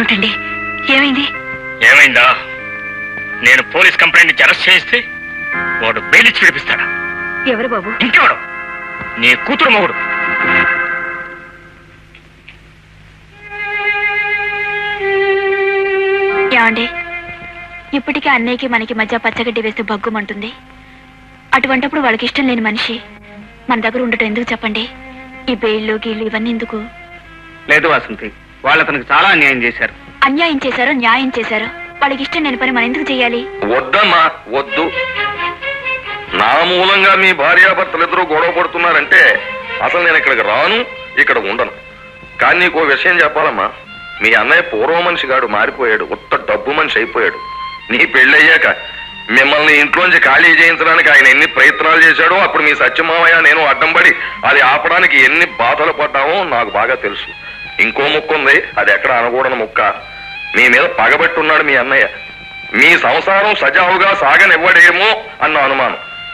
ఏమిటండి ఏమైంది? ఏమైందా? నేను పోలీస్ కంప్లైంట్ ఇచ్చి అరెస్ట్ చేస్తే వాడు బెయిల్ ఇచ్చి విడిపిస్తాడా? ఎవరు బాబు? ఇంకెవడు? నీ కూతురు మొగుడు. ఏమండి, ఇప్పటికీ అన్నయ్యకి మనకి మధ్య పచ్చగడ్డి వేస్తే బగ్గుమంటుంది. అటువంటప్పుడు వాళ్ళకి ఇష్టం లేని మనిషి మన దగ్గర ఉండటం ఎందుకు చెప్పండి? ఈ బెయిళ్ళు గీళ్ళు ఇవన్నీ ఎందుకు? లేదు వాసంతి, వాళ్ళు అతనికి చాలా అన్యాయం చేశారు. అన్యాయం చేశారో న్యాయం చేశారో వాళ్ళకి ఇష్టం లేని పని మనం ఎందుకు చెయ్యాలి? వద్దమ్మా వద్దు. నా మూలంగా మీ భార్యాభర్తలిద్దరూ గొడవ పడుతున్నారంటే అసలు నేను ఇక్కడికి రాను, ఇక్కడ ఉండను. కానీ నీకు విషయం చెప్పాలమ్మా, మీ అన్నయ్య పూర్వ మనిషి గాడు మారిపోయాడు, ఉత్త డబ్బు మనిషి అయిపోయాడు. నీ పెళ్ళయ్యాక మిమ్మల్ని ఇంట్లోంచి ఖాళీ చేయించడానికి ఆయన ఎన్ని ప్రయత్నాలు చేశాడో అప్పుడు మీ సత్యమామయ్య నేను అడ్డం పడి అది ఆపడానికి ఎన్ని బాధలు పడ్డామో నాకు బాగా తెలుసు. ఇంకో ముక్క ఉంది, అది ఎక్కడ అనకూడని ముక్క. మీ మీద పగబెట్టున్నాడు మీ అన్నయ్య. మీ సంసారం సజావుగా సాగనివ్వడేమో అన్న అనుమానం.